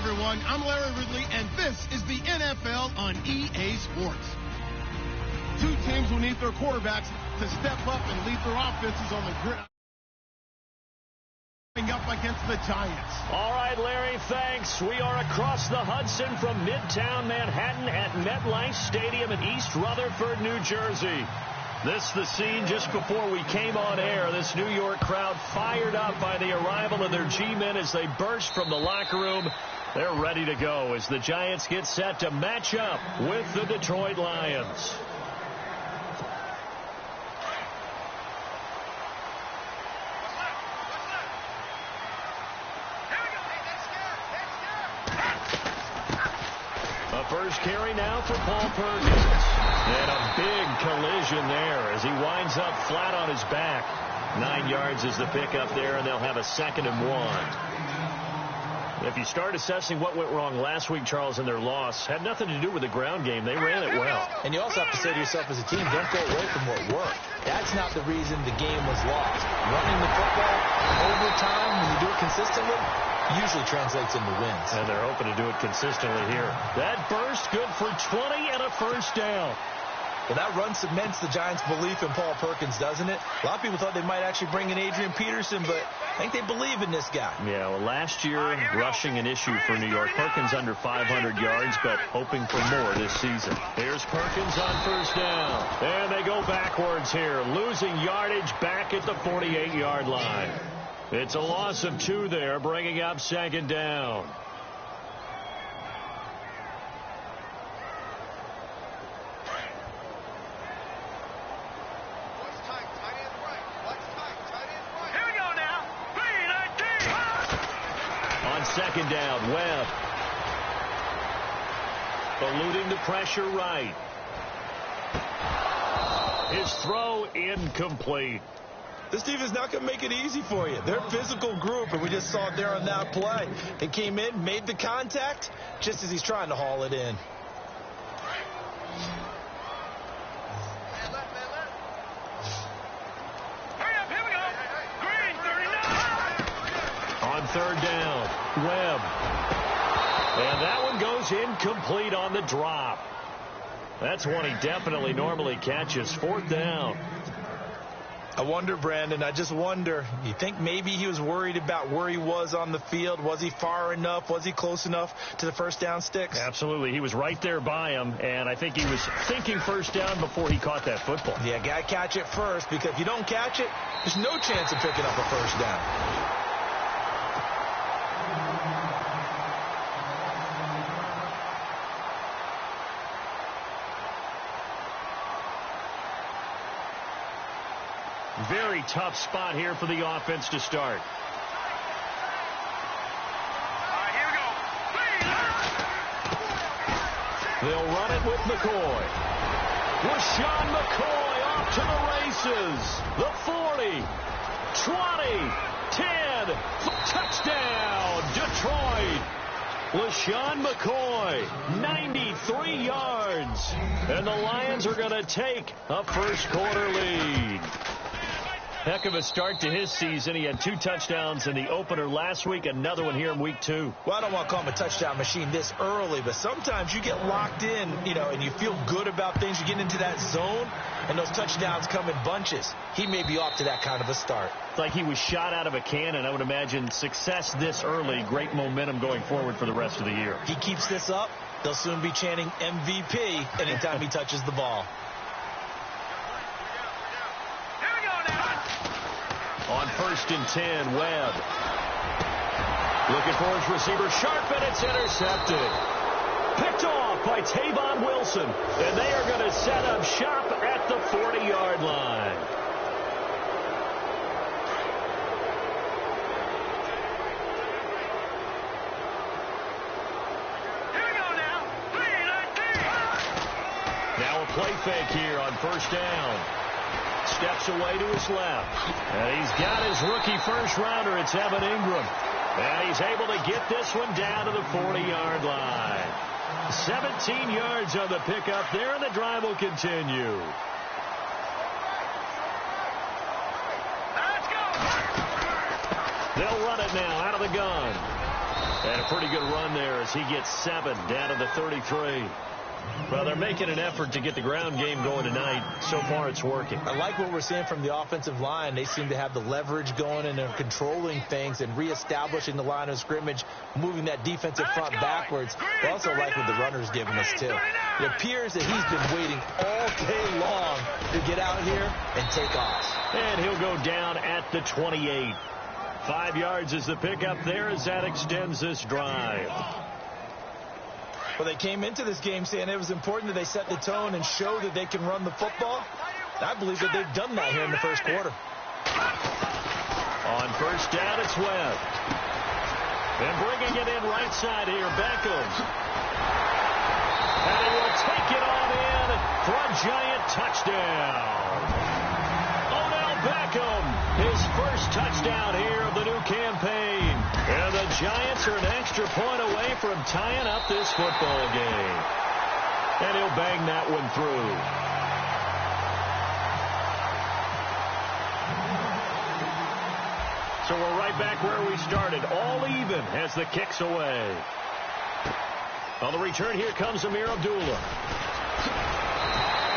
everyone. I'm Larry Ridley, and this is the NFL on EA Sports. Two teams will need their quarterbacks to step up and lead their offenses on the gridiron. up against the Giants. All right, Larry, thanks. We are across the Hudson from Midtown Manhattan at MetLife Stadium in East Rutherford, New Jersey. This the scene just before we came on air. This New York crowd fired up by the arrival of their G-men as they burst from the locker room. They're ready to go as the Giants get set to match up with the Detroit Lions. First carry now for Paul Perkins. And a big collision there as he winds up flat on his back. 9 yards is the pickup there, and they'll have a 2nd and 1. If you start assessing what went wrong last week, Charles, in their loss, had nothing to do with the ground game. They ran it well. And you also have to say to yourself as a team, don't go away from what worked. That's not the reason the game was lost. Running the football over time, when you do it consistently, usually translates into wins. And they're hoping to do it consistently here. That burst good for 20 and a first down. Well, that run cements the Giants' belief in Paul Perkins, doesn't it? A lot of people thought they might actually bring in Adrian Peterson, but I think they believe in this guy. Yeah, well, last year, rushing an issue for New York. Perkins under 500 yards, but hoping for more this season. Here's Perkins on first down. And they go backwards here, losing yardage back at the 48-yard line. It's a loss of 2 there, bringing up 2nd down. Here we go now. 3-19. On 2nd down, Webb. Eluding the pressure right. His throw incomplete. This defense is not going to make it easy for you. They're a physical group, and we just saw it there on that play. It came in, made the contact, just as he's trying to haul it in. Hurry up, here we go. Green, 39. On 3rd down, Webb. And that one goes incomplete on the drop. That's one he definitely normally catches. 4th down. I wonder, Brandon, I just wonder, you think maybe he was worried about where he was on the field? Was he far enough? Was he close enough to the first down sticks? Absolutely. He was right there by him, and I think he was thinking first down before he caught that football. Yeah, got to catch it first, because if you don't catch it, there's no chance of picking up a first down. Very tough spot here for the offense to start. All right, here we go. They'll run it with McCoy. LaShawn McCoy off to the races. The 40, 20, 10, touchdown, Detroit. LaShawn McCoy, 93 yards. And the Lions are going to take a first quarter lead. Heck of a start to his season. He had 2 touchdowns in the opener last week, another one here in week 2. Well, I don't want to call him a touchdown machine this early, but sometimes you get locked in, and you feel good about things. You get into that zone, and those touchdowns come in bunches. He may be off to that kind of a start. It's like he was shot out of a cannon. I would imagine success this early, great momentum going forward for the rest of the year. He keeps this up, they'll soon be chanting MVP anytime he touches the ball. On 1st and 10, Webb. Looking for his receiver, Sharp, and it's intercepted. Picked off by Tavon Wilson. And they are going to set up shop at the 40-yard line. Here we go now. 3-19. Now a play fake here on 1st down. Steps away to his left. And he's got his rookie first-rounder. It's Evan Ingram. And he's able to get this one down to the 40-yard line. 17 yards on the pickup there, and the drive will continue. Let's go. They'll run it now out of the gun. And a pretty good run there as he gets 7 down to the 33. Well, they're making an effort to get the ground game going tonight. So far, it's working. I like what we're seeing from the offensive line. They seem to have the leverage going, and they're controlling things and reestablishing the line of scrimmage, moving that defensive front backwards. I also like what the runner's giving us, too. It appears that he's been waiting all day long to get out here and take off. And he'll go down at the 28. 5 yards is the pickup there as that extends this drive. Well, they came into this game saying it was important that they set the tone and show that they can run the football. I believe that they've done that here in the first quarter. On first down, it's Webb. And bringing it in right side here, Beckham. And he will take it on in for a giant touchdown. Odell Beckham, his first touchdown here of the new campaign. And the Giants are an extra point away from tying up this football game. And he'll bang that one through. So we're right back where we started. All even as the kick's away. On the return, here comes Amir Abdullah.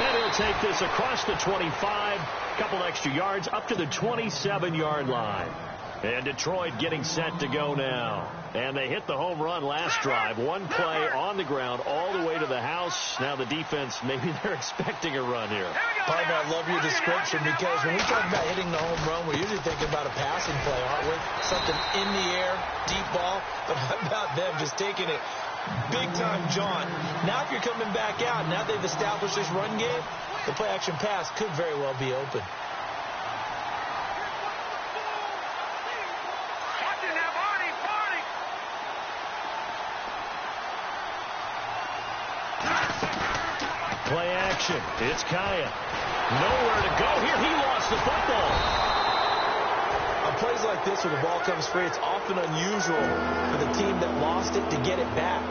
And he'll take this across the 25. Couple extra yards up to the 27-yard line. And Detroit getting set to go now. And they hit the home run last drive. One play on the ground all the way to the house. Now the defense, maybe they're expecting a run here. Partner, I love your description because when we talk about hitting the home run, we're usually thinking about a passing play, aren't we? Something in the air, deep ball. But how about them just taking it big-time jaunt? Now if you're coming back out, now they've established this run game, the play-action pass could very well be open. Play action. It's Kaya. Nowhere to go here. He lost the football. On plays like this where the ball comes free, it's often unusual for the team that lost it to get it back.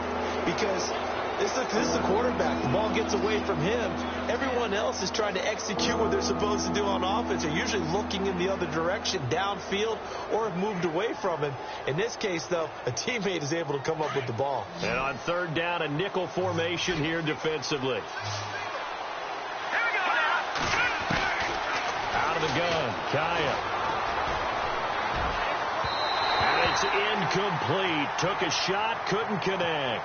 Because this is the quarterback. The ball gets away from him. Everyone else is trying to execute what they're supposed to do on offense. They're usually looking in the other direction, downfield, or have moved away from him. In this case, though, a teammate is able to come up with the ball. And on third down, a nickel formation here defensively. Out of the gun, Kaya. And it's incomplete. Took a shot, couldn't connect.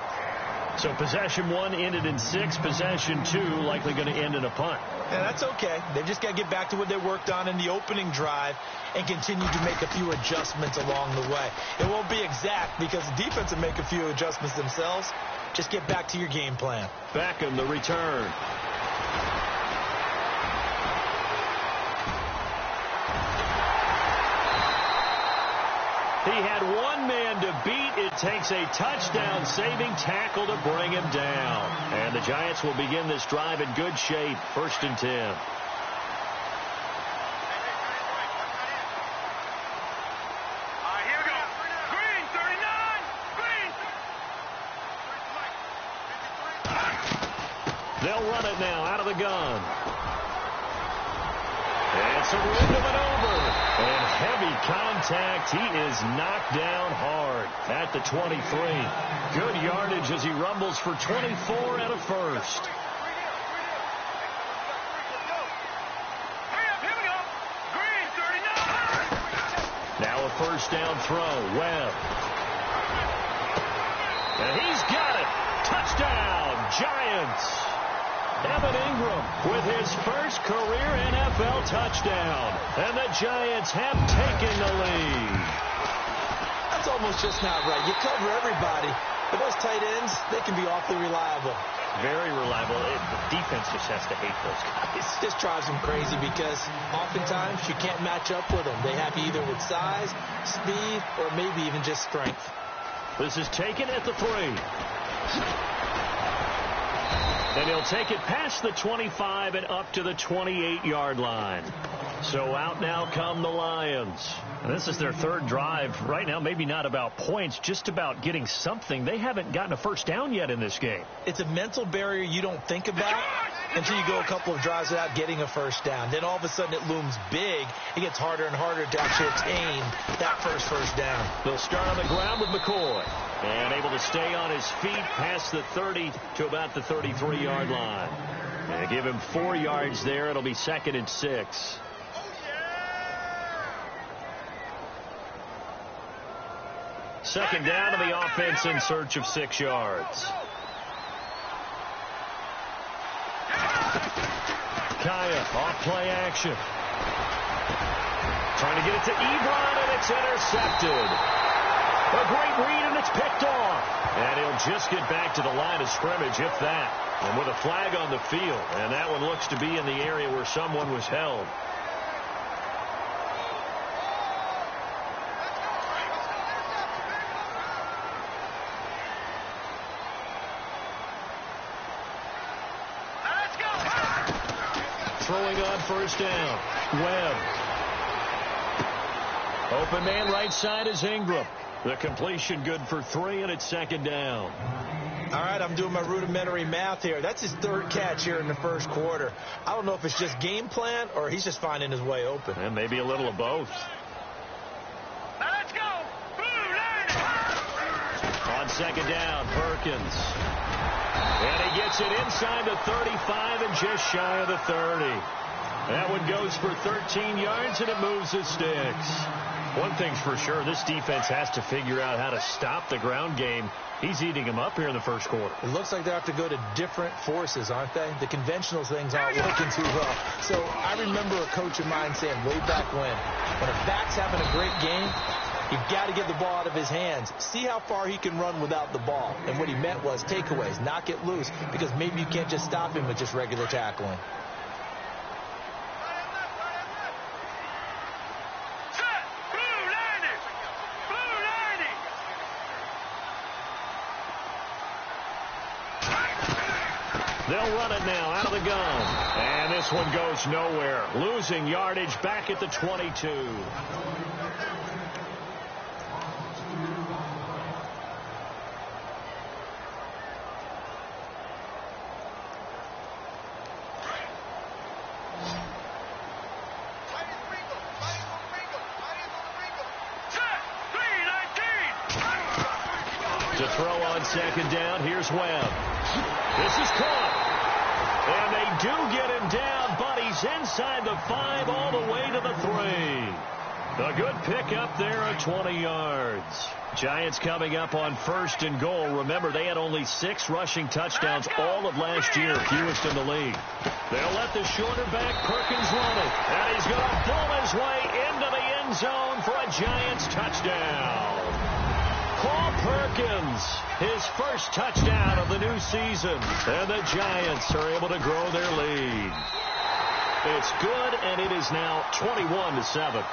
So possession one ended in 6. Possession 2 likely going to end in a punt. Yeah, that's okay. They've just got to get back to what they worked on in the opening drive and continue to make a few adjustments along the way. It won't be exact because the defense will make a few adjustments themselves. Just get back to your game plan. Beckham, the return. He had one man to beat. It takes a touchdown-saving tackle to bring him down. And the Giants will begin this drive in good shape. 1st and 10. Here we go. Green, 39. Green. They'll run it now out of the gun. And some room to maneuver. And heavy contact. He is knocked down hard at the 23. Good yardage as he rumbles for 24 and a first. Here we go. Green, 39. Now a first down throw. Webb. And he's got it. Touchdown, Giants. Evan Ingram with his first career NFL touchdown. And the Giants have taken the lead. That's almost just not right. You cover everybody, but those tight ends, they can be awfully reliable. Very reliable. The defense just has to hate those guys. It just drives them crazy because oftentimes you can't match up with them. They have you either with size, speed, or maybe even just strength. This is taken at the 3. And he'll take it past the 25 and up to the 28-yard line. So out now come the Lions. And this is their 3rd drive. Right now, maybe not about points, just about getting something. They haven't gotten a first down yet in this game. It's a mental barrier you don't think about, until you go a couple of drives without getting a first down. Then all of a sudden it looms big. It gets harder and harder to actually attain that first down. They'll start on the ground with McCoy. And able to stay on his feet past the 30 to about the 33-yard line. And give him 4 yards there. It'll be 2nd and 6. Second down to the offense in search of 6 yards. Kaya off play action. Trying to get it to Ebron, and it's intercepted. A great read, and it's picked off. And he'll just get back to the line of scrimmage, if that. And with a flag on the field. And that one looks to be in the area where someone was held. Throwing on first down. Webb. Open man right side is Ingram. The completion good for 3, and it's 2nd down. All right, I'm doing my rudimentary math here. That's his 3rd catch here in the first quarter. I don't know if it's just game plan or he's just finding his way open. And maybe a little of both. Now let's go. On 2nd down, Perkins. And he gets it inside the 35 and just shy of the 30. That one goes for 13 yards, and it moves the sticks. One thing's for sure, this defense has to figure out how to stop the ground game. He's eating them up here in the first quarter. It looks like they have to go to different forces, aren't they? The conventional things aren't working too well. So I remember a coach of mine saying way back when a back's having a great game, you've got to get the ball out of his hands. See how far he can run without the ball. And what he meant was takeaways, knock it loose, because maybe you can't just stop him with just regular tackling. They'll run it now out of the gun. And this one goes nowhere. Losing yardage back at the 22. To throw on 2nd down, here's Webb. This is caught. And they do get him down, but he's inside the 5 all the way to the 3. A good pickup there at 20 yards. Giants coming up on 1st and goal. Remember, they had only 6 rushing touchdowns all of last year, fewest in the league. They'll let the shorter back Perkins run it. And he's going to pull his way into the end zone for a Giants touchdown. Paul Perkins, his first touchdown of the new season. And the Giants are able to grow their lead. It's good, and it is now 21-7.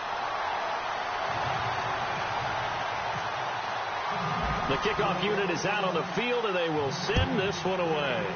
The kickoff unit is out on the field, and they will send this one away.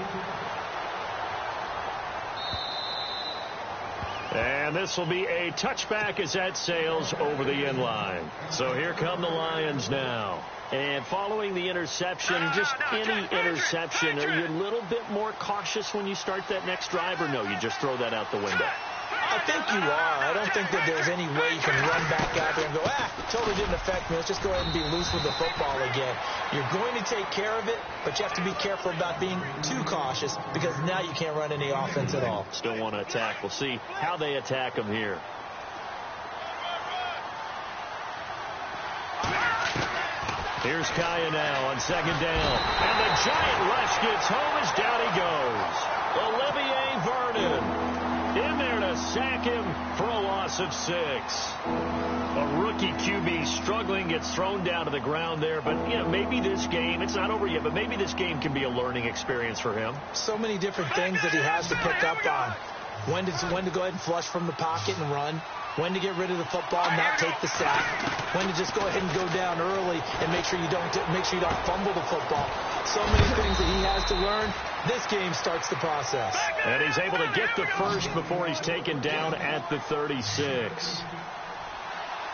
And this will be a touchback as that sails over the end line. So here come the Lions now. And following the interception, just any interception, are you a little bit more cautious when you start that next drive, or no, you just throw that out the window? I think you are. I don't think that there's any way you can run back out there and go, totally didn't affect me. Let's just go ahead and be loose with the football again. You're going to take care of it, but you have to be careful about being too cautious because now you can't run any offense at all. Still want to attack. We'll see how they attack them here. Here's Kaya now on 2nd down. And the Giant rush gets home as down he goes. Olivier Vernon in there to sack him for a loss of 6. A rookie QB struggling, gets thrown down to the ground there. But, you know, maybe this game, it's not over yet, but maybe this game can be a learning experience for him. So many different things that he has to pick up on. When to go ahead and flush from the pocket and run. When to get rid of the football and not take the sack. When to just go ahead and go down early and make sure you don't fumble the football. So many things that he has to learn. This game starts the process. And he's able to get the first before he's taken down at the 36.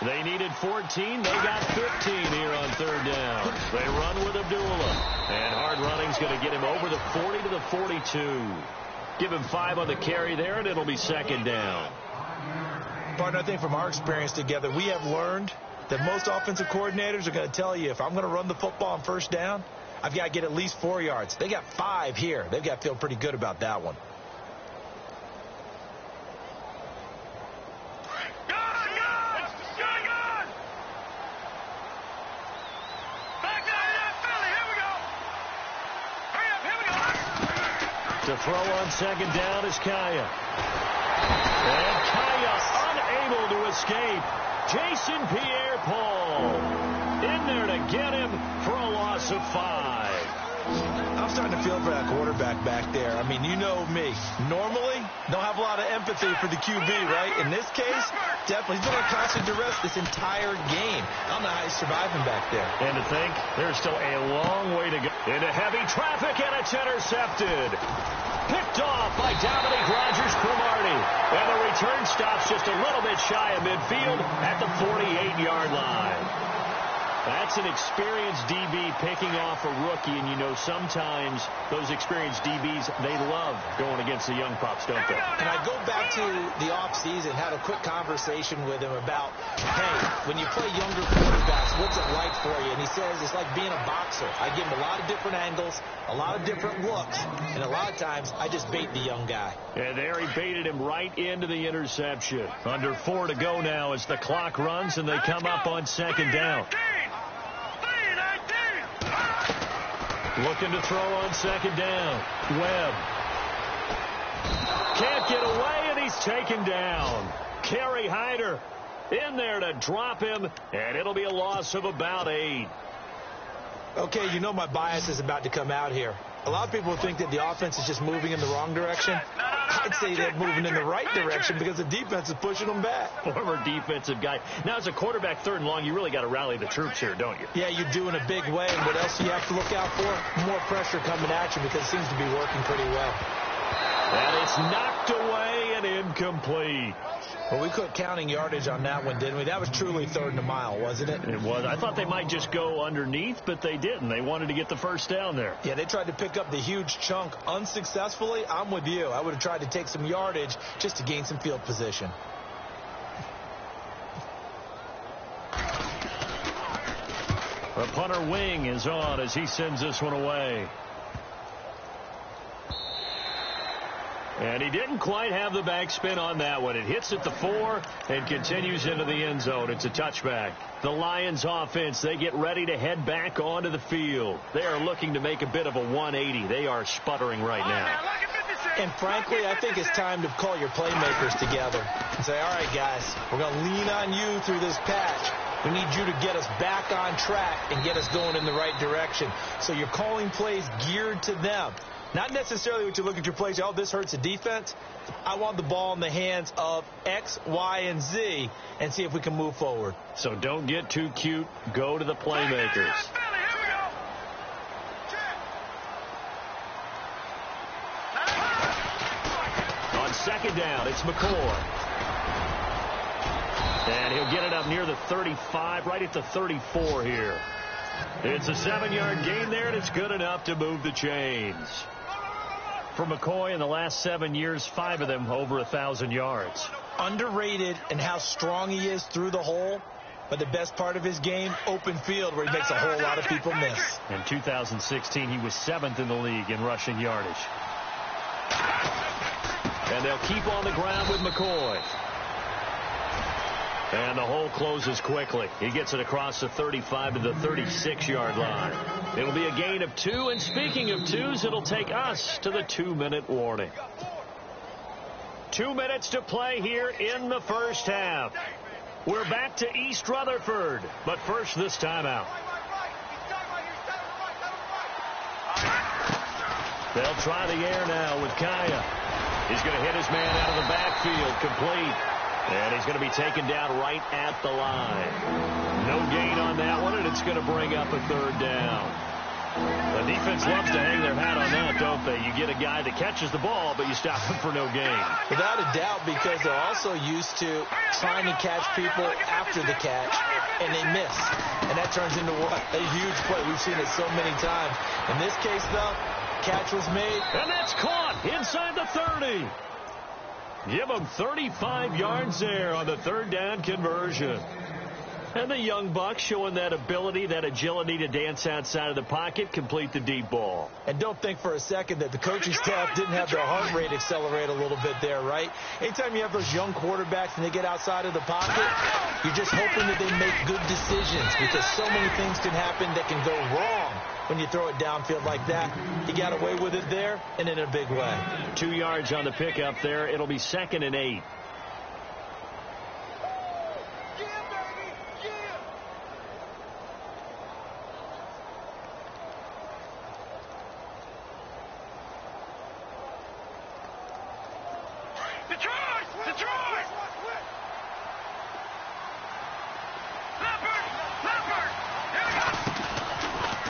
They needed 14. They got 15 here on 3rd down. They run with Abdullah. And hard running's going to get him over the 40 to the 42. Give him 5 on the carry there, and it'll be second down. Partner, I think from our experience together, we have learned that most offensive coordinators are going to tell you, if I'm going to run the football on first down, I've got to get at least 4 yards. They got 5 here. They've got to feel pretty good about that one. To throw on second down is Kaya. And Kaya unable to escape. Jason Pierre-Paul in there to get him for a loss of 5. I'm starting to feel for that quarterback back there. I mean, you know me. Normally, don't have a lot of empathy for the QB, right? In this case, definitely. He's been under constant duress this entire game. I don't know how he's surviving back there. And to think, there's still a long way to go. Into heavy traffic, and it's intercepted. Picked off by Dominique Rodgers-Cromartie. And the return stops just a little bit shy of midfield at the 48-yard line. That's an experienced DB picking off a rookie, and you know sometimes those experienced DBs, they love going against the young pups, don't they? And I go back to the offseason, had a quick conversation with him about, hey, when you play younger quarterbacks, what's it like for you? And he says it's like being a boxer. I give him a lot of different angles, a lot of different looks, and a lot of times I just bait the young guy. And there he baited him right into the interception. Under 4 to go now as the clock runs and they come up on second down. Looking to throw on second down. Webb. Can't get away, and he's taken down. Kerry Hyder in there to drop him, and it'll be a loss of about 8. Okay, you know my bias is about to come out here. A lot of people think that the offense is just moving in the wrong direction. I'd say they're moving in the right direction because the defense is pushing them back. Former defensive guy. Now, as a quarterback, 3rd and long, you really got to rally the troops here, don't you? Yeah, you do in a big way. And what else do you have to look out for? More pressure coming at you because it seems to be working pretty well. And it's knocked away and incomplete. Well, we quit counting yardage on that one, didn't we? That was truly 3rd and a mile, wasn't it? It was. I thought they might just go underneath, but they didn't. They wanted to get the first down there. Yeah, they tried to pick up the huge chunk unsuccessfully. I'm with you. I would have tried to take some yardage just to gain some field position. The punter wing is on as he sends this one away. And he didn't quite have the backspin on that one. It hits at the 4 and continues into the end zone. It's a touchback. The Lions offense, they get ready to head back onto the field. They are looking to make a bit of a 180. They are sputtering right now. And frankly, I think it's time to call your playmakers together and say, all right, guys, we're going to lean on you through this patch. We need you to get us back on track and get us going in the right direction. So you're calling plays geared to them. Not necessarily what you look at your plays, oh, this hurts the defense. I want the ball in the hands of X, Y, and Z and see if we can move forward. So don't get too cute. Go to the playmakers. On second down, it's McCoy. And he'll get it up near the 35, right at the 34 here. It's a 7-yard gain there, and it's good enough to move the chains. For McCoy, in the last 7 years, 5 of them over 1,000 yards. Underrated in how strong he is through the hole, but the best part of his game, open field, where he makes a whole lot of people miss. In 2016, he was 7th in the league in rushing yardage. And they'll keep on the ground with McCoy. And the hole closes quickly. He gets it across the 35 to the 36-yard line. It'll be a gain of 2. And speaking of 2s, it'll take us to the 2-minute warning. 2 minutes to play here in the first half. We're back to East Rutherford. But first, this timeout. They'll try the air now with Kaya. He's going to hit his man out of the backfield, complete. And he's going to be taken down right at the line. No gain on that one, and it's going to bring up a 3rd down. The defense loves to hang their hat on that, don't they? You get a guy that catches the ball, but you stop him for no gain. Without a doubt, because they're also used to trying to catch people after the catch, and they miss. And that turns into what? A huge play. We've seen it so many times. In this case, though, Catch was made. And that's caught inside the 30. Give them 35 yards there on the third down conversion. And the young buck showing that ability, that agility to dance outside of the pocket, complete the deep ball. And don't think for a second that the coaching staff didn't have their heart rate accelerate a little bit there, right? Anytime you have those young quarterbacks and they get outside of the pocket, you're just hoping that they make good decisions because so many things can happen that can go wrong when you throw it downfield like that. He got away with it there and in a big way. 2 yards on the pickup there. It'll be 2nd and 8.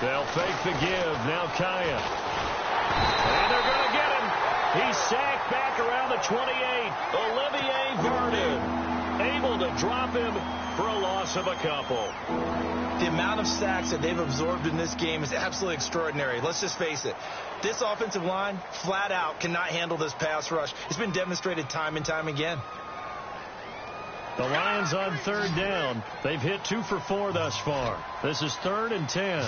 They'll fake the give. Now Kaya. And they're going to get him. He's sacked back around the 28. Olivier Vernon able to drop him for a loss of a couple. The amount of sacks that they've absorbed in this game is absolutely extraordinary. Let's just face it. This offensive line, flat out, cannot handle this pass rush. It's been demonstrated time and time again. The Lions on third down. They've hit 2 for 4 thus far. This is 3rd and 10.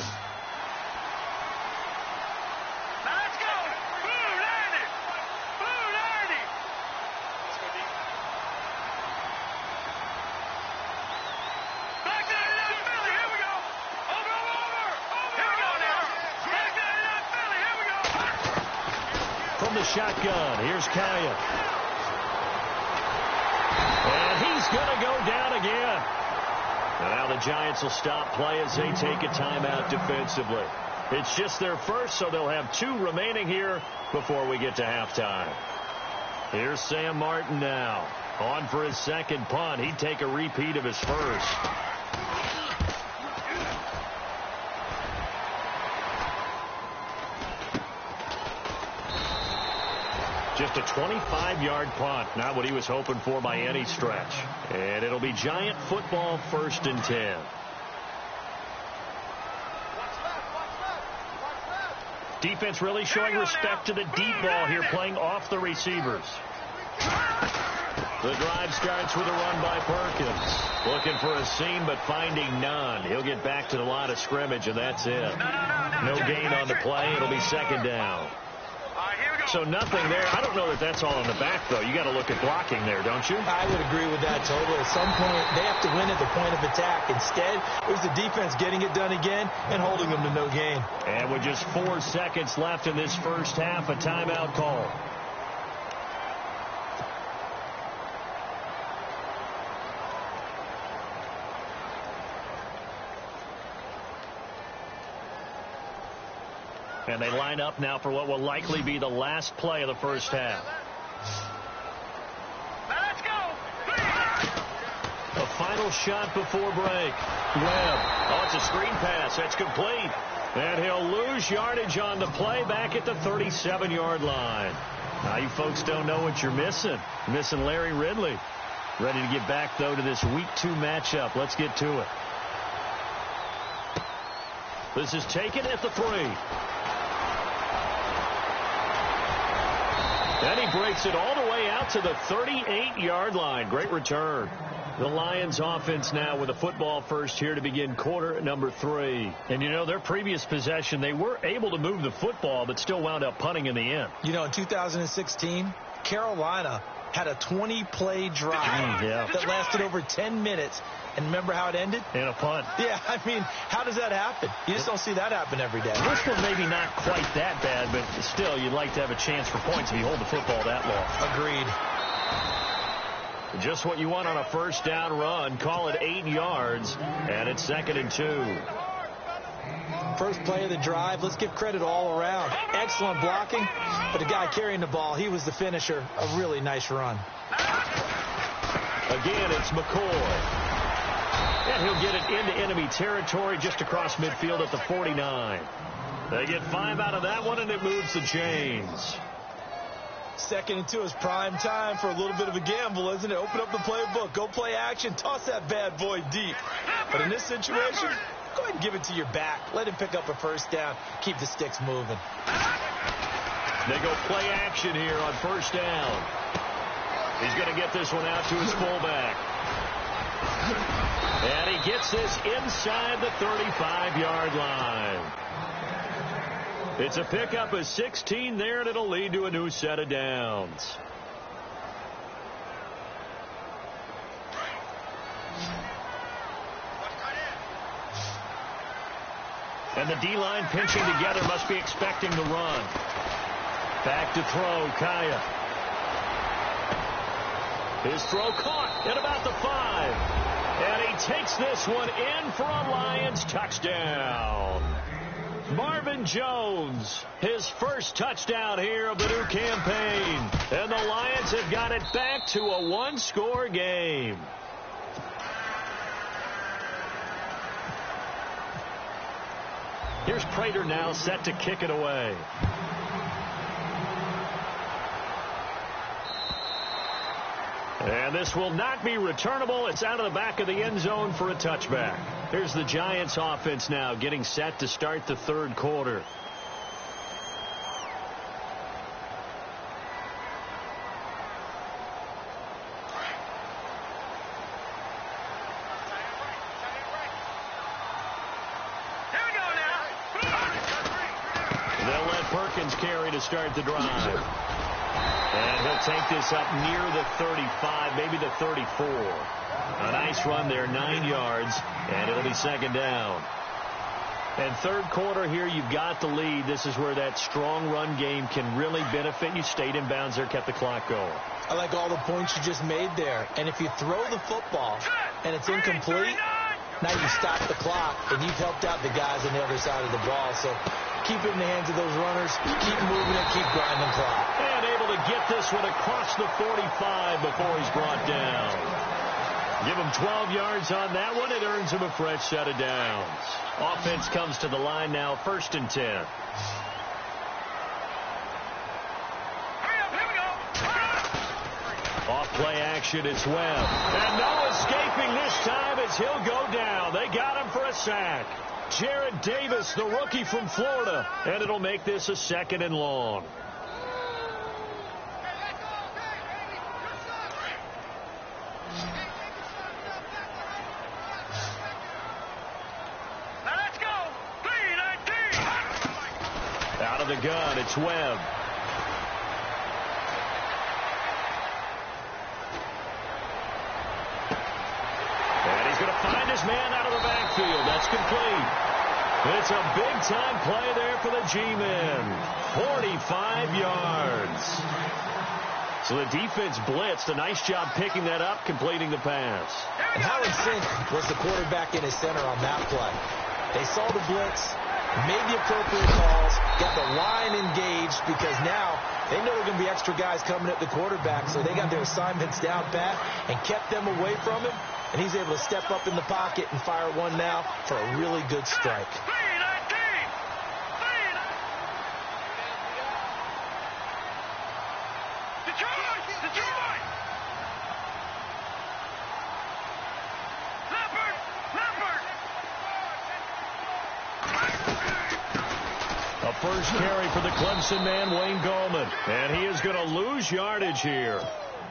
Shotgun. Here's Kaya. And he's going to go down again. And now the Giants will stop play as they take a timeout defensively. It's just their first, so they'll have 2 remaining here before we get to halftime. Here's Sam Martin now. On for his second punt. He'd take a repeat of his first. Just a 25-yard punt. Not what he was hoping for by any stretch. And it'll be Giant football, 1st and 10. Defense really showing respect to the deep ball here, playing off the receivers. The drive starts with a run by Perkins. Looking for a seam, but finding none. He'll get back to the line of scrimmage, and that's it. No gain on the play. It'll be 2nd down. So nothing there. I don't know that that's all in the back, though. You got to look at blocking there, don't you? I would agree with that totally. At some point, they have to win at the point of attack. Instead, it was the defense getting it done again and holding them to no gain. And with just 4 seconds left in this first half, a timeout call. And they line up now for what will likely be the last play of the first half. Let's go. A final shot before break. Webb. Oh, it's a screen pass. That's complete. And he'll lose yardage on the play back at the 37-yard line. Now, you folks don't know what you're missing. You're missing Larry Ridley. Ready to get back, though, to this Week 2 matchup. Let's get to it. This is taken at the 3. And he breaks it all the way out to the 38-yard line. Great return. The Lions offense now with a football first here to begin quarter number 3. And, you know, their previous possession, they were able to move the football, but still wound up punting in the end. You know, in 2016, Carolina had a 20-play drive that lasted over 10 minutes. And remember how it ended? In a punt. Yeah, I mean, how does that happen? You just don't see that happen every day. This one maybe not quite that bad, but still, you'd like to have a chance for points if you hold the football that long. Agreed. Just what you want on a first down run. Call it 8 yards, and it's 2nd and 2. First play of the drive. Let's give credit all around. Excellent blocking, but the guy carrying the ball, he was the finisher. A really nice run. Again, it's McCoy. And he'll get it into enemy territory just across midfield at the 49. They get 5 out of that one, and it moves the chains. 2nd and 2 is prime time for a little bit of a gamble, isn't it? Open up the playbook. Go play action. Toss that bad boy deep. But in this situation, go ahead and give it to your back. Let him pick up a first down. Keep the sticks moving. They go play action here on first down. He's going to get this one out to his fullback. And he gets this inside the 35-yard line. It's a pickup of 16 there, and it'll lead to a new set of downs. And the D-line pinching together, must be expecting the run. Back to throw, Kaya. His throw caught at about the 5. And he takes this one in for a Lions touchdown. Marvin Jones, his first touchdown here of the new campaign. And the Lions have got it back to a one-score game. Here's Prater now set to kick it away. And this will not be returnable. It's out of the back of the end zone for a touchback. Here's the Giants offense now getting set to start the third quarter. They'll let Perkins carry to start the drive. And he'll take this up near the 35, maybe the 34. A nice run there, 9 yards, and it'll be second down. And third quarter here, you've got the lead. This is where that strong run game can really benefit you. Stayed in bounds there, kept the clock going. I like all the points you just made there. And if you throw the football and it's incomplete, now you stop the clock, and you've helped out the guys on the other side of the ball. So keep it in the hands of those runners. Keep moving it. Keep grinding the clock. And able to get this one across the 45 before he's brought down. Give him 12 yards on that one. It earns him a fresh set of downs. Offense comes to the line now, 1st and 10. Off play action, it's Webb. And no escaping this time as he'll go down. They got him for a sack. Jared Davis, the rookie from Florida. And it'll make this a 2nd and long. Let's go. 3-19. Out of the gun, it's Webb. Find his man out of the backfield. That's complete. It's a big-time play there for the G-men. 45 yards. So the defense blitzed. A nice job picking that up, completing the pass. And how in sync was the quarterback in his center on that play? They saw the blitz, made the appropriate calls, got the line engaged, because now they know there are going to be extra guys coming at the quarterback, so they got their assignments down pat and kept them away from him. And he's able to step up in the pocket and fire one now for a really good strike. 3-19. Detroit! Detroit! Leopard! Leopard! A first carry for the Clemson man, Wayne Gallman. And he is going to lose yardage here.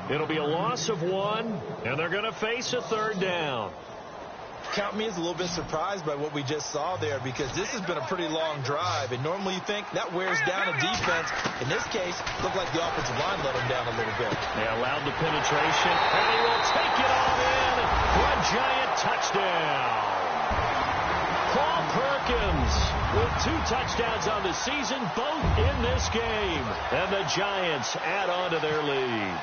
It'll be a loss of 1, and they're going to face a 3rd down. Count me as a little bit surprised by what we just saw there, because this has been a pretty long drive, and normally you think that wears down a defense. In this case, it looked like the offensive line let him down a little bit. They allowed the penetration, and he will take it all in for a giant touchdown. Paul Perkins with 2 touchdowns on the season, both in this game. And the Giants add on to their lead.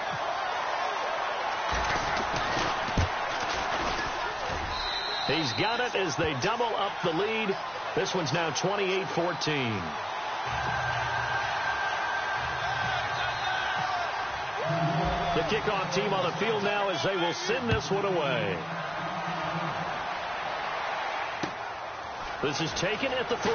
He's got it as they double up the lead. This one's now 28-14. The kickoff team on the field now as they will send this one away. This is taken at the 3.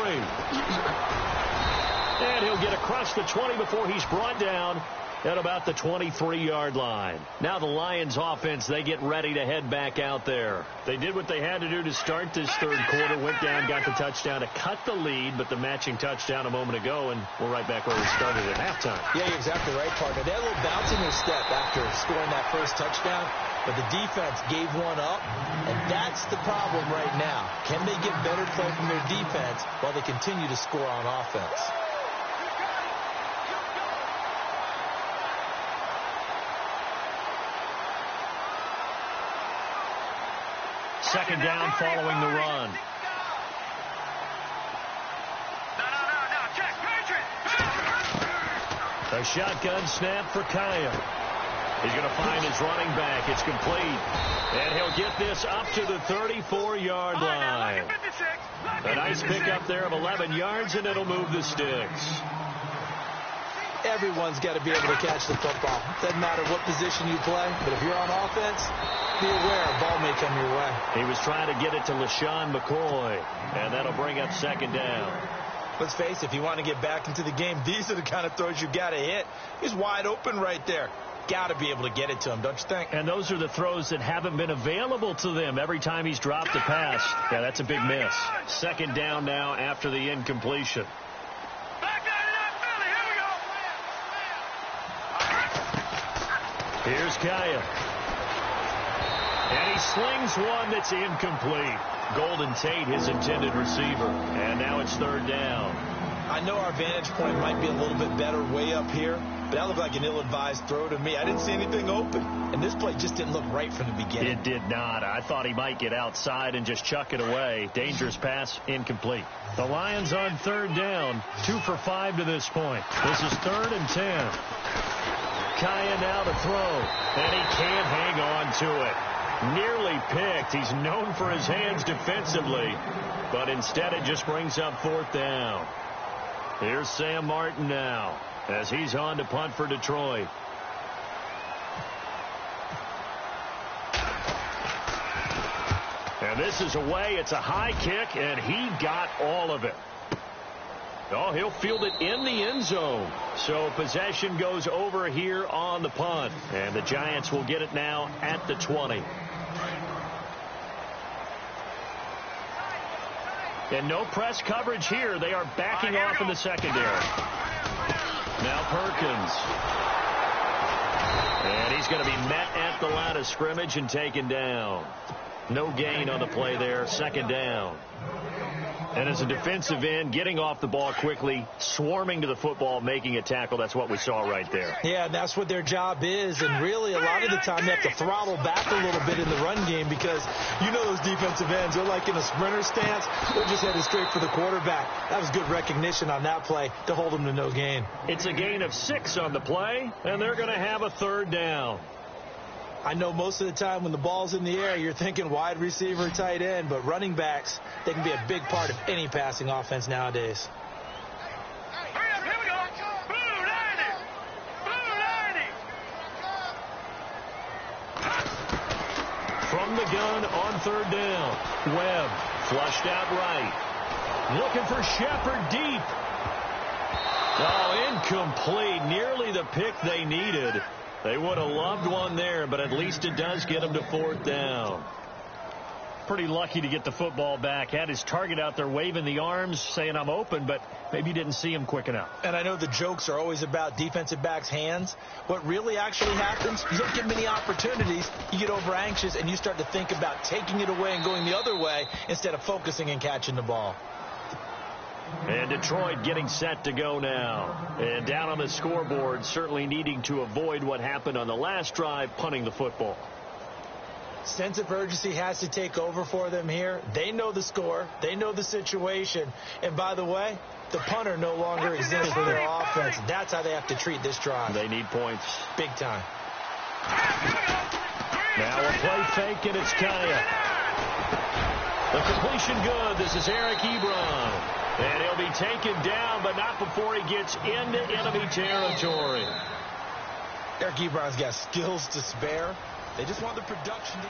And he'll get across the 20 before he's brought down at about the 23-yard line. Now the Lions offense, they get ready to head back out there. They did what they had to do to start this third quarter, went down, got the touchdown to cut the lead, but the matching touchdown a moment ago, and we're right back where we started at halftime. Yeah, you're exactly right, partner. They had a little bounce in their step after scoring that first touchdown, but the defense gave one up, and that's the problem right now. Can they get better play from their defense while they continue to score on offense? Second down following the run. A shotgun snap for Kaya. He's going to find his running back. It's complete. And he'll get this up to the 34-yard line. A nice pickup there of 11 yards, and it'll move the sticks. Everyone's got to be able to catch the football. Doesn't matter what position you play, but if you're on offense, be aware a ball may come your way. He was trying to get it to LaShawn McCoy, and that'll bring up second down. Let's face it, if you want to get back into the game, these are the kind of throws you got to hit. He's wide open right there. Got to be able to get it to him, don't you think? And those are the throws that haven't been available to them every time he's dropped a pass. Yeah, that's a big miss. Second down now after the incompletion. Here's Kaya. And he slings one that's incomplete. Golden Tate, his intended receiver. And now it's third down. I know our vantage point might be a little bit better way up here, but that looked like an ill-advised throw to me. I didn't see anything open. And this play just didn't look right from the beginning. It did not. I thought he might get outside and just chuck it away. Dangerous pass, incomplete. The Lions on third down. 2 for 5 to this point. This is 3rd and 10. Kaya now to throw, and he can't hang on to it. Nearly picked. He's known for his hands defensively, but instead it just brings up 4th down. Here's Sam Martin now as he's on to punt for Detroit. And this is away. It's a high kick, and he got all of it. Oh, he'll field it in the end zone. So possession goes over here on the punt. And the Giants will get it now at the 20. And no press coverage here. They are backing off in the secondary. Now Perkins. And he's going to be met at the line of scrimmage and taken down. No gain on the play there. Second down. And as a defensive end, getting off the ball quickly, swarming to the football, making a tackle, that's what we saw right there. Yeah, and that's what their job is. And really, a lot of the time, they have to throttle back a little bit in the run game because you know those defensive ends, they're like in a sprinter stance. They're just headed straight for the quarterback. That was good recognition on that play to hold them to no gain. It's a gain of 6 on the play, and they're going to have a third down. I know most of the time when the ball's in the air, you're thinking wide receiver, tight end, but running backs, they can be a big part of any passing offense nowadays. Hurry up, here we go. Boo, 90. Boo, 90. From the gun on third down. Webb flushed out right. Looking for Shepard deep. Oh, incomplete. Nearly the pick they needed. They would have loved one there, but at least it does get them to 4th down. Pretty lucky to get the football back. Had his target out there waving the arms, saying I'm open, but maybe didn't see him quick enough. And I know the jokes are always about defensive backs' hands. What really actually happens, you don't get many opportunities. You get over anxious, and you start to think about taking it away and going the other way instead of focusing and catching the ball. And Detroit getting set to go now. And down on the scoreboard, certainly needing to avoid what happened on the last drive, punting the football. Sense of urgency has to take over for them here. They know the score. They know the situation. And by the way, the punter no longer exists for their offense. That's how they have to treat this drive. They need points. Big time. Now a play fake, and it's Kaya. The completion good. This is Eric Ebron. And he'll be taken down, but not before he gets into enemy territory. Eric Ebron's got skills to spare. They just want the production to...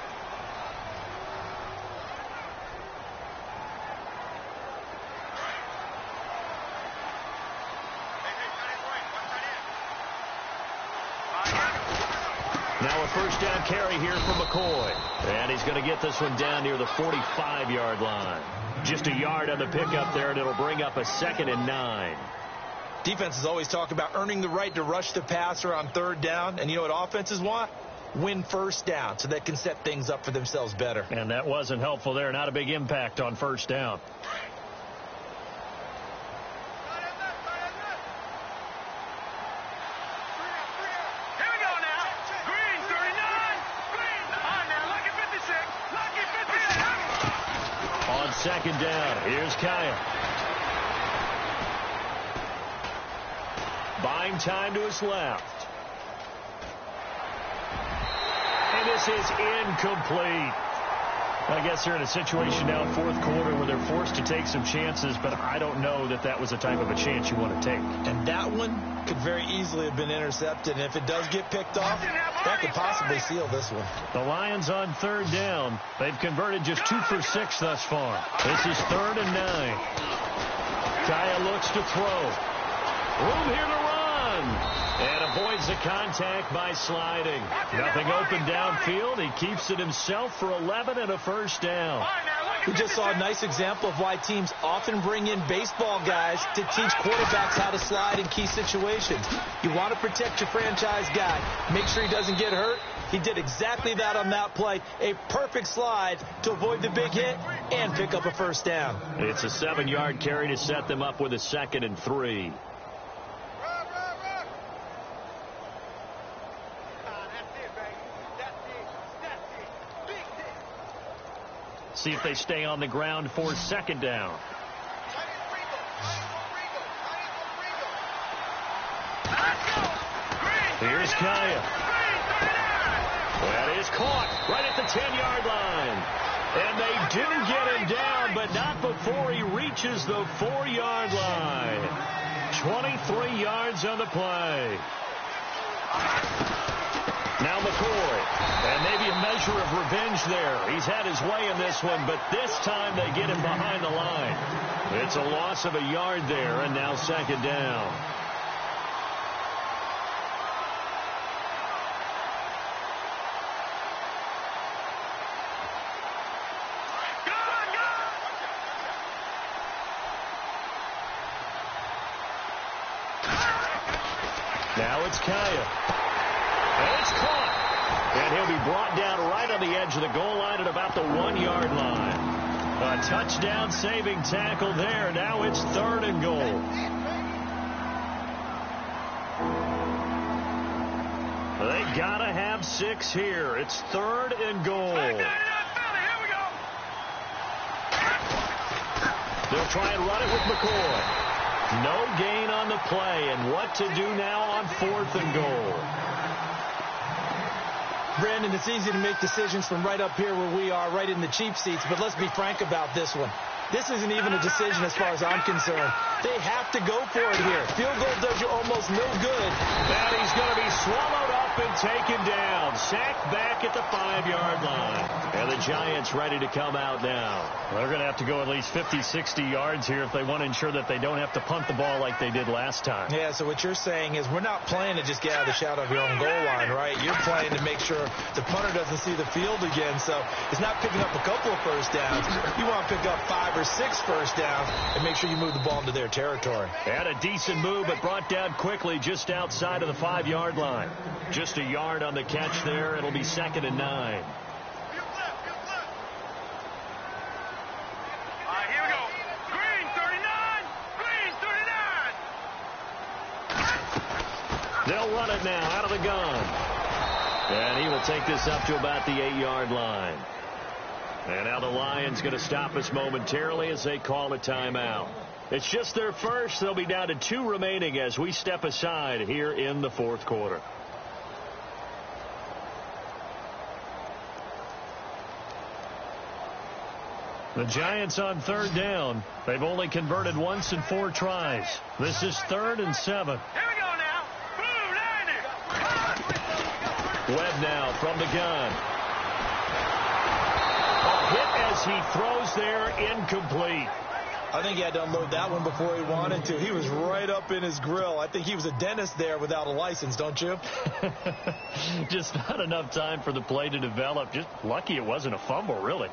Now a first down carry here for McCoy. And he's going to get this one down near the 45-yard line. Just a yard on the pickup there, and it'll bring up a 2nd and 9. Defenses always talk about earning the right to rush the passer on 3rd down. And you know what offenses want? Win first down so they can set things up for themselves better. And that wasn't helpful there. Not a big impact on first down. On 2nd down, here's Kaya. Buying time to his left. And this is incomplete. I guess they're in a situation now, 4th quarter, where they're forced to take some chances, but I don't know that that was the type of a chance you want to take. And that one could very easily have been intercepted. And if it does get picked off, that could possibly seal this one. The Lions on 3rd down. They've converted just 2 for 6 thus far. This is 3rd and 9. Kaya looks to throw. Room here to run. And avoids the contact by sliding. Nothing open downfield. He keeps it himself for 11 and a first down. We just saw a nice example of why teams often bring in baseball guys to teach quarterbacks how to slide in key situations. You want to protect your franchise guy. Make sure he doesn't get hurt. He did exactly that on that play. A perfect slide to avoid the big hit and pick up a first down. It's a 7-yard carry to set them up with a 2nd and 3. See if they stay on the ground for 2nd down. Here's Kaya. That is caught right at the 10-yard line. And they do get him down, but not before he reaches the 4-yard line. 23 yards on the play. Now McCoy, and maybe a measure of revenge there. He's had his way in this one, but this time they get him behind the line. It's a loss of a yard there, and now 2nd down. Now it's Kaya. And it's caught. And he'll be brought down right on the edge of the goal line at about the 1-yard line. A touchdown saving tackle there. Now it's 3rd and goal. They gotta have 6 here. It's 3rd and goal. They'll try and run it with McCoy. No gain on the play, and what to do now on 4th and goal. Brandon, it's easy to make decisions from right up here where we are, right in the cheap seats, but let's be frank about this one. This isn't even a decision as far as I'm concerned. They have to go for it here. Field goal does you almost no good. And he's going to be swallowed up and taken down. Sacked back at the 5-yard line. And the Giants ready to come out now. Well, they're going to have to go at least 50, 60 yards here if they want to ensure that they don't have to punt the ball like they did last time. Yeah, so what you're saying is we're not playing to just get out of the shadow of your own goal line, right? You're playing to make sure the punter doesn't see the field again. So it's not picking up a couple of first downs. You want to pick up 5 or 6 first downs and make sure you move the ball into their territory. Had a decent move, but brought down quickly just outside of the 5-yard line. Just a yard on the catch there. It'll be 2nd and 9. They'll run it now out of the gun. And he will take this up to about the 8-yard line. And now the Lions going to stop us momentarily as they call a timeout. It's just their first. They'll be down to 2 remaining as we step aside here in the 4th quarter. The Giants on 3rd down. They've only converted once in 4 tries. This is 3rd and 7. Webb now from the gun. A hit as he throws there, incomplete. I think he had to unload that one before he wanted to. He was right up in his grill. I think he was a dentist there without a license, don't you? Just not enough time for the play to develop. Just lucky it wasn't a fumble, really.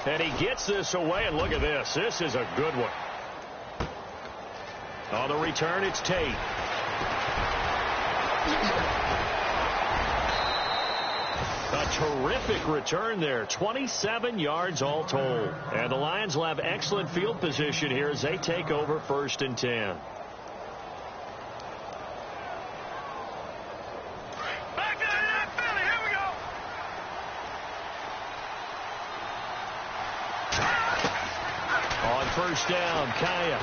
And he gets this away, and look at this. This is a good one. On the return, it's Tate. A terrific return there. 27 yards all told. And the Lions will have excellent field position here as they take over 1st and 10. Back to that Philly. Here we go. On 1st down, Kaya.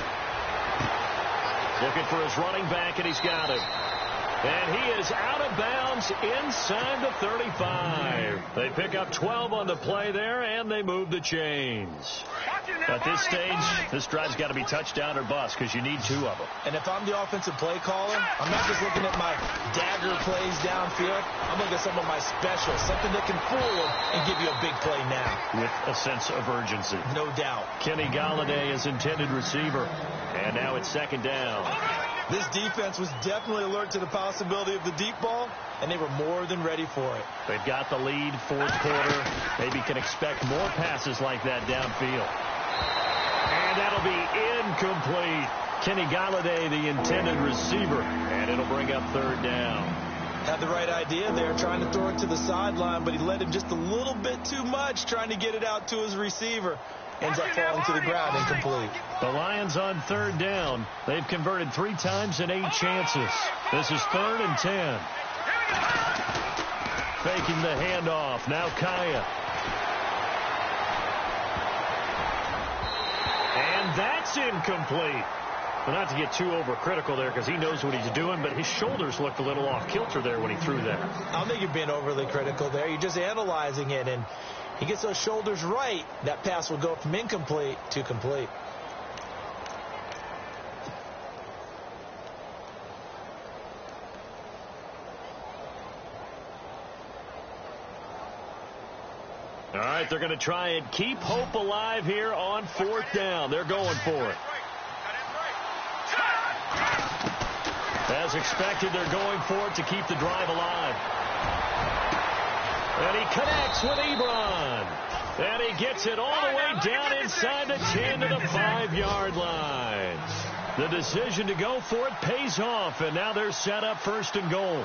Looking for his running back, and he's got him. And he is out of bounds inside the 35. They pick up 12 on the play there, and they move the chains. At this stage, this drive's got to be touchdown or bust because you need 2 of them. And if I'm the offensive play caller, I'm not just looking at my dagger plays downfield. I'm looking at some of my specials, something that can fool them and give you a big play now. With a sense of urgency. No doubt. Kenny Galladay is intended receiver. And now it's 2nd down. This defense was definitely alert to the possibility of the deep ball, and they were more than ready for it. They've got the lead, 4th quarter. Maybe can expect more passes like that downfield. And that'll be incomplete. Kenny Galladay, the intended receiver, and it'll bring up 3rd down. Had the right idea there, trying to throw it to the sideline, but he led him just a little bit too much, trying to get it out to his receiver. Ends up falling to the ground, incomplete. The Lions on 3rd down. They've converted 3 times in 8 chances. This is 3rd and 10. Faking the handoff. Now Kaya. And that's incomplete. Well, not to get too overcritical there because he knows what he's doing, but his shoulders looked a little off kilter there when he threw that. I don't think you're being overly critical there. You're just analyzing it, and he gets those shoulders right. That pass will go from incomplete to complete. All right, they're going to try and keep hope alive here on 4th down. They're going for it. As expected, they're going for it to keep the drive alive. And he connects with Ebron. And he gets it all the way down inside the 10 to the 5-yard line. The decision to go for it pays off, and now they're set up 1st and goal.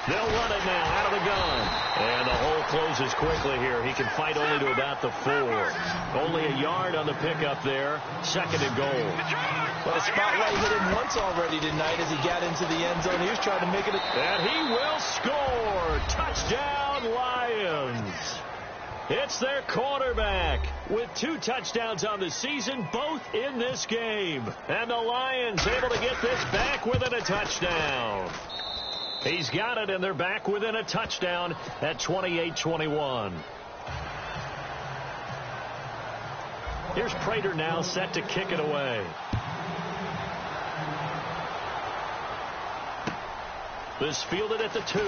They'll run it now out of the gun. And the hole closes quickly here. He can fight only to about the 4. Only a yard on the pickup there. 2nd and goal. But a spotlight hit him once already tonight as he got into the end zone. He was trying to make it. And he will score. Touchdown, Lions. It's their quarterback with 2 touchdowns on the season, both in this game. And the Lions able to get this back within a touchdown. He's got it, and they're back within a touchdown at 28-21. Here's Prater now set to kick it away. This fielded at the 2.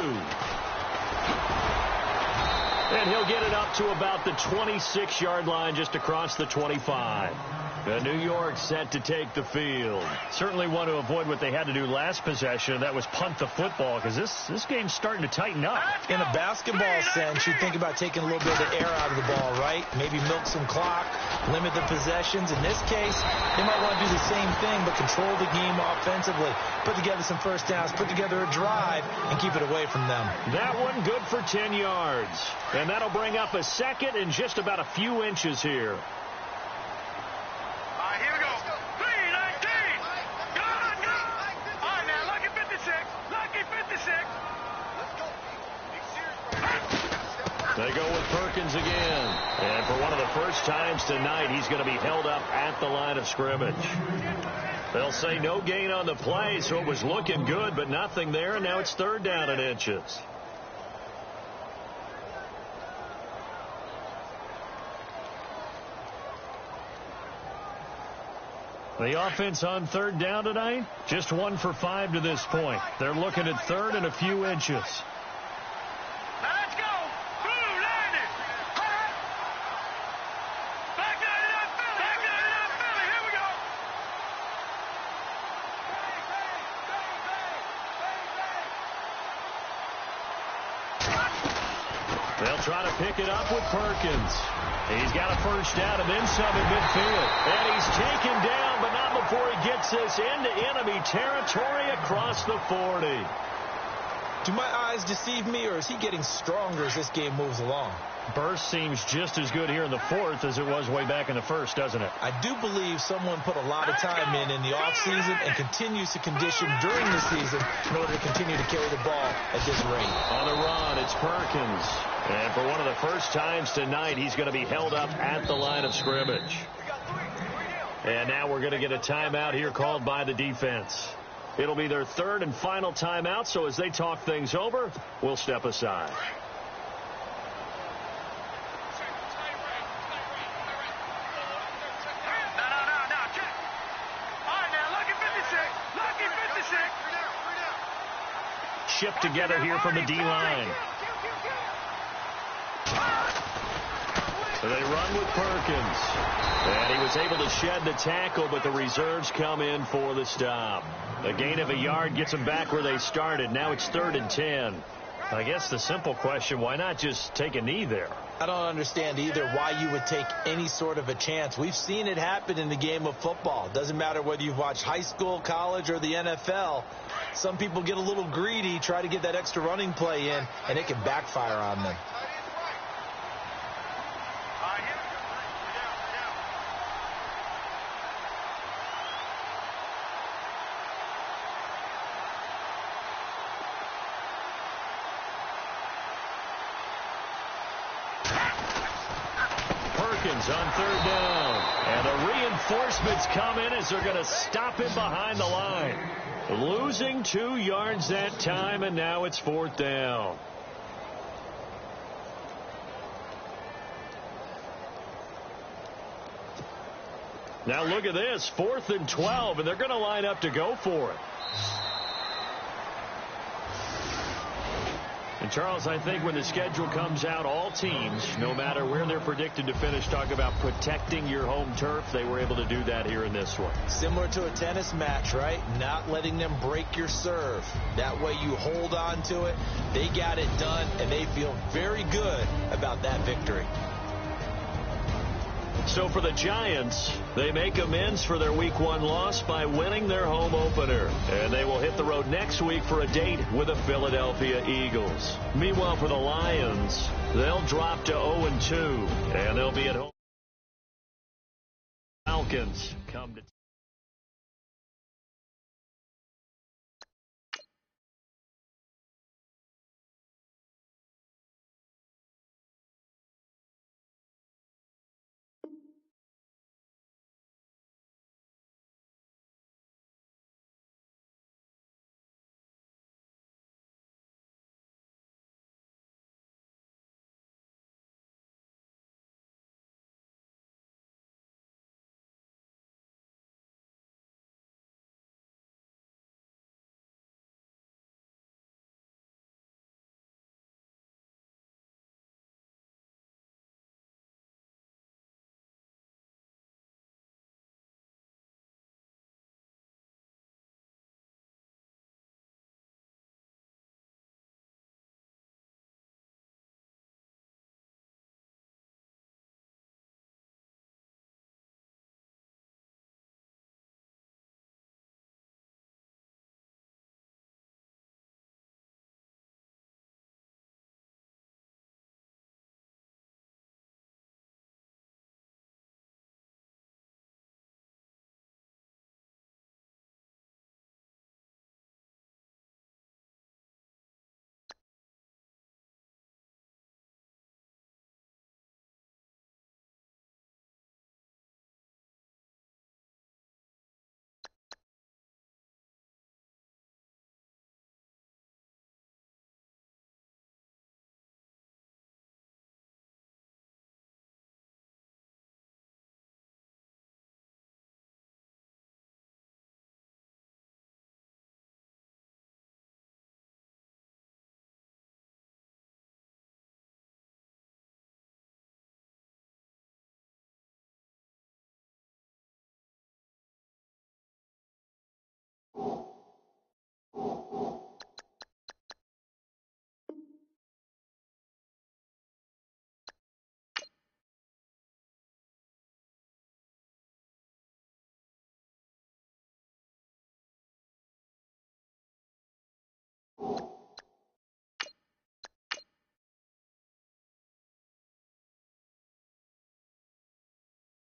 And he'll get it up to about the 26-yard line, just across the 25. New York set to take the field. Certainly want to avoid what they had to do last possession. That was punt the football, because this game's starting to tighten up. In a basketball sense, you think about taking a little bit of the air out of the ball, right? Maybe milk some clock, limit the possessions. In this case, they might want to do the same thing, but control the game offensively. Put together some 1st downs, put together a drive, and keep it away from them. That one good for 10 yards. And that'll bring up a 2nd and just about a few inches here. Here we go. 3-19. Go on, go. All right, now, lucky 56. Lucky 56. They go with Perkins again. And for one of the first times tonight, he's going to be held up at the line of scrimmage. They'll say no gain on the play, so it was looking good, but nothing there, and now it's 3rd down and inches. The offense on third down tonight, just 1 for 5 to this point. They're looking at third and a few inches. Now let's go. Boom, landed. Back down to that Philly. Back down to that Philly. Here we go. They'll try to pick it up with Perkins. He's got a first down and then some at midfield. And he's taken down, but not before he gets this into enemy territory across the 40. Do my eyes deceive me, or is he getting stronger as this game moves along? Burst seems just as good here in the fourth as it was way back in the first, doesn't it? I do believe someone put a lot of time in the offseason and continues to condition during the season in order to continue to carry the ball at this rate. On the run, it's Perkins. And for one of the first times tonight, he's going to be held up at the line of scrimmage. And now we're going to get a timeout here called by the defense. It'll be their third and final timeout, so as they talk things over, we'll step aside. Shipped together here from the D-line. So they run with Perkins. And he was able to shed the tackle, but the reserves come in for the stop. A gain of a yard gets them back where they started. Now it's 3rd and 10. I guess the simple question, why not just take a knee there? I don't understand either why you would take any sort of a chance. We've seen it happen in the game of football. Doesn't matter whether you've watched high school, college, or the NFL. Some people get a little greedy, try to get that extra running play in, and it can backfire on them. On third down. And the reinforcements come in as they're going to stop him behind the line. Losing 2 yards that time, and now it's 4th down. Now look at this, 4th and 12, and they're going to line up to go for it. And, Charles, I think when the schedule comes out, all teams, no matter where they're predicted to finish, talk about protecting your home turf. They were able to do that here in this one. Similar to a tennis match, right? Not letting them break your serve. That way you hold on to it. They got it done, and they feel very good about that victory. So for the Giants, they make amends for their Week 1 loss by winning their home opener. And they will hit the road next week for a date with the Philadelphia Eagles. Meanwhile, for the Lions, they'll drop to 0-2, and they'll be at home. Falcons come to